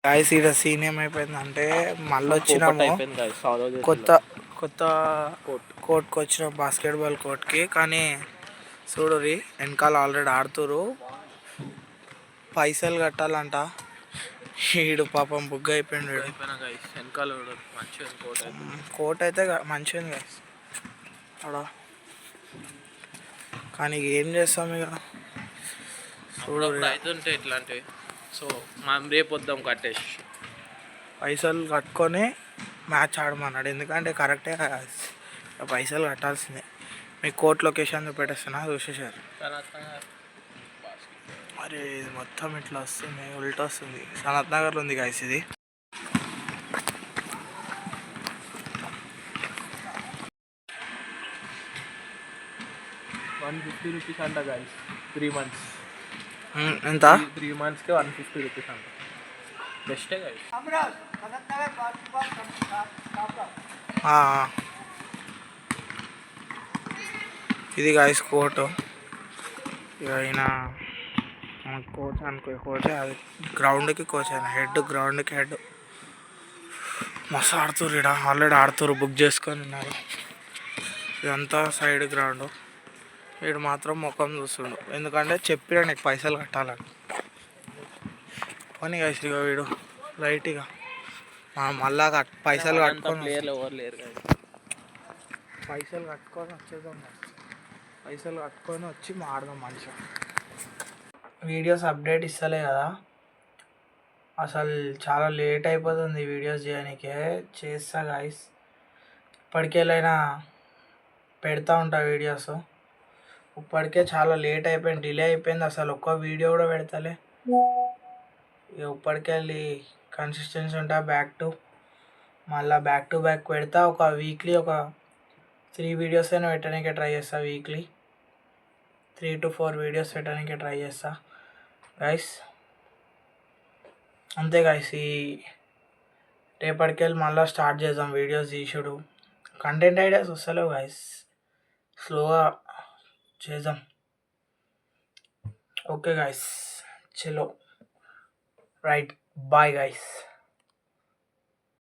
Guys ఈడ scene ఏమైపోయిందంటే మళ్ళీ వచ్చినాము కొత్త కొత్త కోర్ట్కి వచ్చినాం, బాస్కెట్బాల్ కోర్ట్కి. కానీ చూడుర్రి వెనకాల ఆల్రెడీ ఆడుతురు, పైసలు కట్టాలంట. వీడు పాపం బుగ్గ అయిపోయిండు. వెనకాల కోర్ట్ అయితే మంచిగా ఉంది గాయస్ అక్కడ. కానీ ఏం చేస్తాం ఇక, చూడు అవుతుంటే ఇట్లాంటివి. సో మనం రేపు వద్దాం కట్టేసి పైసలు కట్టుకొని మ్యాచ్ ఆడమన్నాడు. ఎందుకంటే కరెక్టే పైసలు కట్టాల్సిందే. మీ కోర్ట్ లొకేషన్ పెట్టేస్తున్నా, చూసేసారు. మరి ఇది మొత్తం ఇట్లా వస్తుంది, ఉల్టా వస్తుంది. సనత్ నగర్లో ఉంది గాయస్ ఇది. ₹150 అంట గాయస్, 3 months. ఎంత? 3 monthsకి ₹150 అంట. బెస్టే గాయస్. ఇది గాయస్ కోర్టు. ఇక అయినా కోచ్ అనుకో, కోచ్ అది గ్రౌండ్కి కోచ్ అయినా గ్రౌండ్కి హెడ్. మస్తు ఆడుతుర్రు ఇక్కడ, ఆల్రెడీ ఆడుతుర్రు, బుక్ చేసుకొని ఉన్నారు. ఇదంతా సైడ్ గ్రౌండ్. వీడు మాత్రం ముఖం చూస్తుండు, ఎందుకంటే చెప్పినా నీకు పైసలు కట్టాలని. పోనీ గాయస్ ఇక వీడు లైట్గా మళ్ళా పైసలు కట్టుకొని ఎవరు లేరు కదా, పైసలు కట్టుకొని వచ్చేద్దాం. పైసలు కట్టుకొని వచ్చి మాడదాం మంచిగా. వీడియోస్ అప్డేట్ ఇస్తలే కదా, అసలు చాలా లేట్ అయిపోతుంది వీడియోస్ చేయడానికే. చేస్తా గాయస్, ఇప్పటికెళ్ళైనా పెడతా ఉంటా వీడియోస్. ఇప్పటికే చాలా లేట్ అయిపోయింది, డిలే అయిపోయింది. అసలు ఒక్క వీడియో కూడా పెడతలే. ఇక ఇప్పటికెళ్ళి కన్సిస్టెన్సీ ఉంటా, మళ్ళీ బ్యాక్ టు బ్యాక్ పెడతా. ఒక వీక్లీ ఒక 3 వీడియోస్ అయినా పెట్టడానికే ట్రై చేస్తా. వీక్లీ 3 to 4 వీడియోస్ పెట్టడానికే ట్రై చేస్తా గైస్. అంతే గైస్, ఈ రేపటికెళ్ళి మళ్ళీ స్టార్ట్ చేద్దాం వీడియోస్ తీసుడు. కంటెంట్ ఐడియాస్ వస్తలేవు గైస్, స్లోగా చేద్దాం. ఓకే గైస్, చలో రైట్, బాయ్ గైస్.